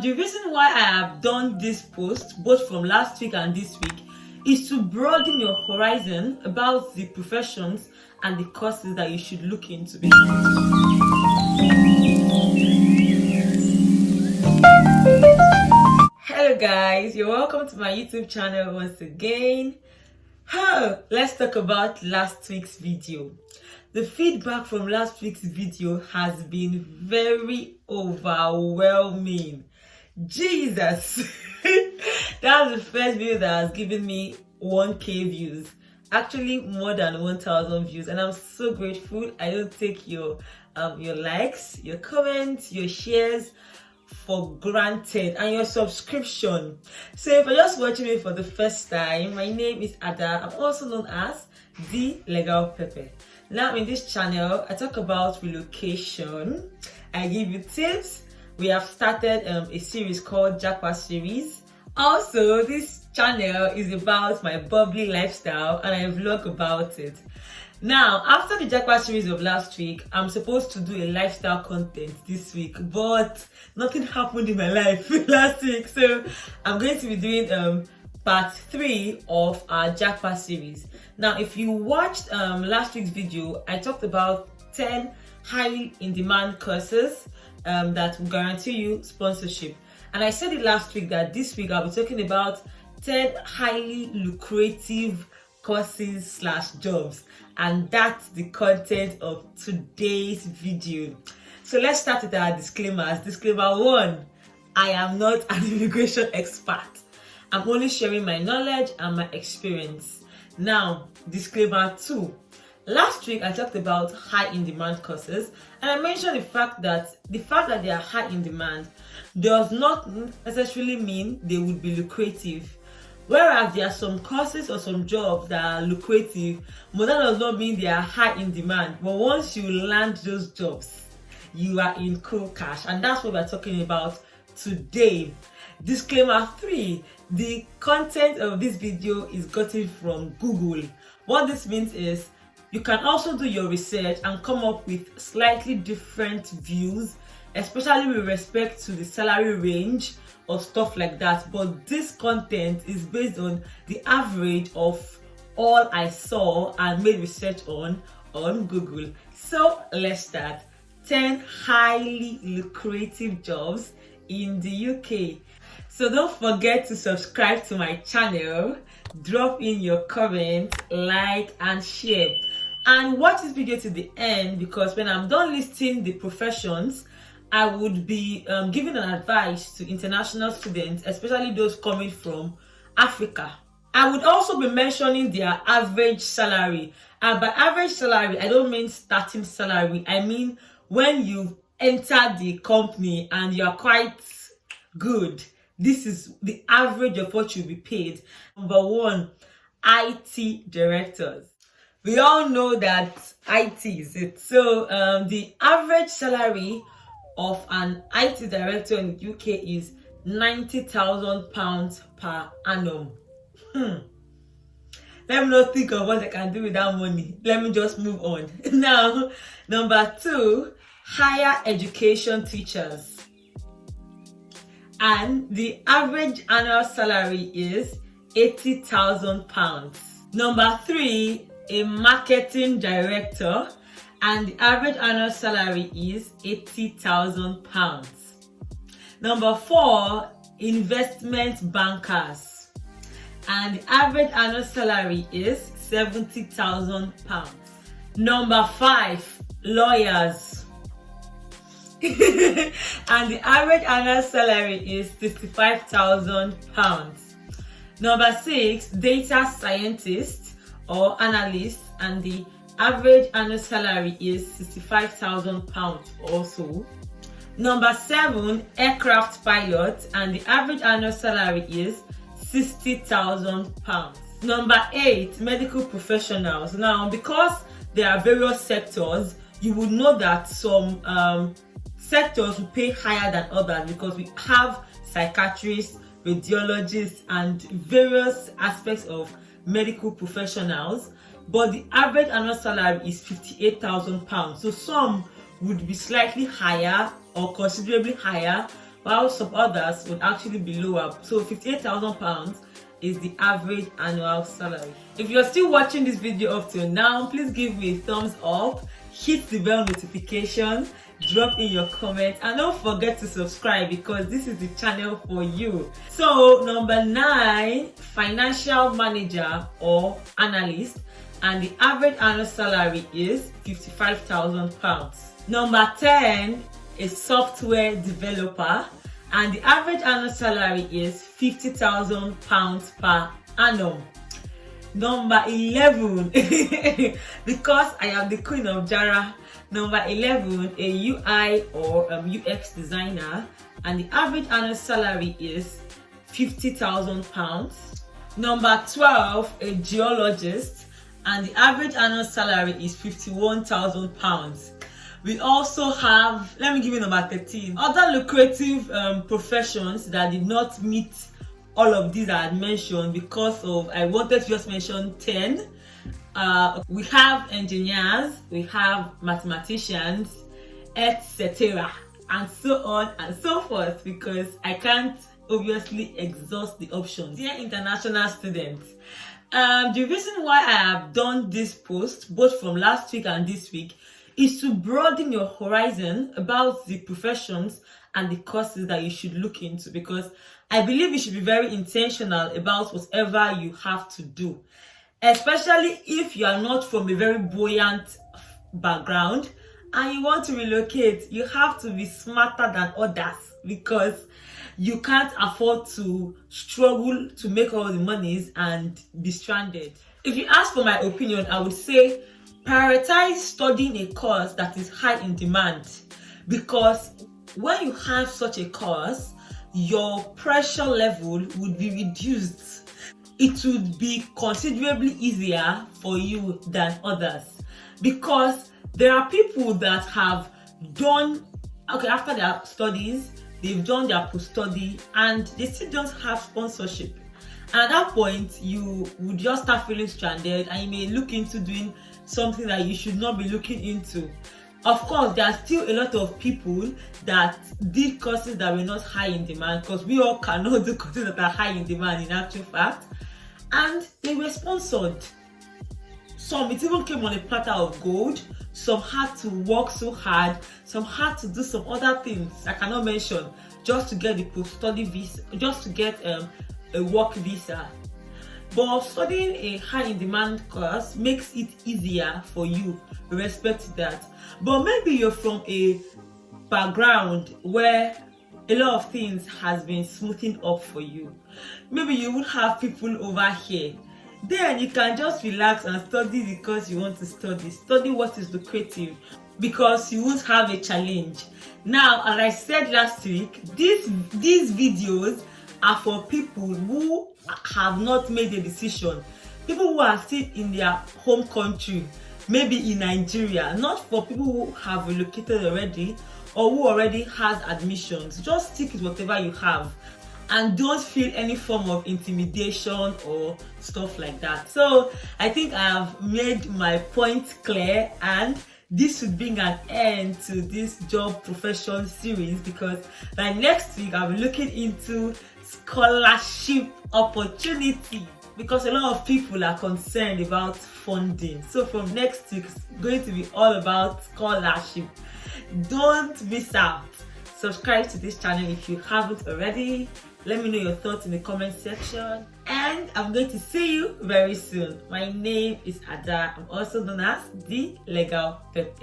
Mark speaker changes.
Speaker 1: The reason why I have done this post, both from last week and this week, is to broaden your horizon about the professions and the courses that you should look into. Hello guys, you're welcome to my YouTube channel once again. Let's talk about last week's video. The feedback from last week's video has been very overwhelming. Jesus! That's the first video that has given me 1k views. Actually more than 1,000 views, and I'm so grateful. I don't take your likes, your comments, your shares for granted, and your subscription. So if you're just watching me for the first time, my name is Ada. I'm also known as TheLegalPepper. Now in this channel, I talk about relocation. I give you tips. We have started a series called Japa Series. Also, this channel is about my bubbly lifestyle, and I vlog about it. Now, after the Japa series of last week, I'm supposed to do a lifestyle content this week, but nothing happened in my life last week. So I'm going to be doing part 3 of our Japa series. Now, if you watched last week's video, I talked about 10 highly in-demand courses that will guarantee you sponsorship. And I said it last week that this week I'll be talking about 10 highly lucrative courses / jobs, and that's the content of today's video. So let's start with our disclaimers. Disclaimer 1, I am not an immigration expert. I'm only sharing my knowledge and my experience. Now, disclaimer 2, last week I talked about high in demand courses, and I mentioned the fact that they are high in demand does not necessarily mean they would be lucrative. Whereas there are some courses or some jobs that are lucrative, but that does not mean they are high in demand. But once you land those jobs, you are in cool cash, and that's what we're talking about today. Disclaimer 3, the content of this video is gotten from Google. What this means is you can also do your research and come up with slightly different views, especially with respect to the salary range or stuff like that. But this content is based on the average of all I saw and made research on Google. So let's start. 10 highly lucrative jobs in the UK. So don't forget to subscribe to my channel, drop in your comment, like and share, and watch this video to the end, because when I'm done listing the professions, I would be giving an advice to international students, especially those coming from Africa. I would also be mentioning their average salary. And by average salary, I don't mean starting salary. I mean when you enter the company and you are quite good. This is the average of what you'll be paid. Number 1, IT directors. We all know that IT is it. So the average salary of an IT director in the UK is £90,000 per annum. Let me not think of what I can do with that money. Let me just move on. Now, number 2, higher education teachers. And the average annual salary is £80,000. Number 3, a marketing director, and the average annual salary is £80,000. Number 4, investment bankers, and the average annual salary is £70,000. Number 5, lawyers, and the average annual salary is £65,000. Number 6, data scientists or analysts, and the average annual salary is £65,000 also. Number 7, aircraft pilots, and the average annual salary is £60,000. Number 8, medical professionals. Now, because there are various sectors, you would know that some sectors will pay higher than others, because we have psychiatrists, radiologists, and various aspects of medical professionals. But the average annual salary is £58,000. So some would be slightly higher or considerably higher, while some others would actually be lower. So £58,000 is the average annual salary. If you're still watching this video up till now, please give me a thumbs up, hit the bell notification, drop in your comments, and don't forget to subscribe because this is the channel for you. So number 9, financial manager or analyst, and the average annual salary is £55,000. Number 10, a software developer, and the average annual salary is £50,000 per annum. Number 11, because I am the queen of Jara, number 11, a UI or UX designer, and the average annual salary is £50,000. Number 12, a geologist, and the average annual salary is £51,000. We also have, let me give you number 13, other lucrative professions that did not meet all of these I had mentioned because of, I wanted to just mention 10. We have engineers, we have mathematicians, etc. and so on and so forth, because I can't obviously exhaust the options. Dear international students, the reason why I have done this post, both from last week and this week, is to broaden your horizon about the professions and the courses that you should look into, because I believe you should be very intentional about whatever you have to do, especially if you are not from a very buoyant background and you want to relocate. You have to be smarter than others because you can't afford to struggle to make all the monies and be stranded. If you ask for my opinion, I would say prioritize studying a course that is high in demand, because when you have such a course, your pressure level would be reduced. It would be considerably easier for you than others, because there are people that have done, after their studies, they've done their post-study and they still don't have sponsorship. And at that point, you would just start feeling stranded and you may look into doing something that you should not be looking into. Of course, there are still a lot of people that did courses that were not high in demand, because we all cannot do courses that are high in demand in actual fact, and they were sponsored. Some, it even came on a platter of gold. Some had to work so hard. Some had to do some other things I cannot mention just to get the post-study visa, just to get a work visa. But studying a high-in-demand course makes it easier for you with respect to that. But maybe you're from a background where a lot of things has been smoothing up for you. Maybe you would have people over here. Then you can just relax and study the course you want to study. Study what is lucrative, because you won't have a challenge. Now, as I said last week, these videos are for people who have not made a decision, people who are still in their home country, maybe in Nigeria, not for people who have relocated already or who already has admissions. Just stick with whatever you have and don't feel any form of intimidation or stuff like that. So I think I have made my point clear, and this should bring an end to this job profession series, because by next week I'll be looking into scholarship opportunity, because a lot of people are concerned about funding. So from next week it's going to be all about scholarship. Don't miss out. Subscribe to this channel if you haven't already. Let me know your thoughts in the comment section, and I'm going to see you very soon. My name is Ada. I'm also known as The Legal Pepper.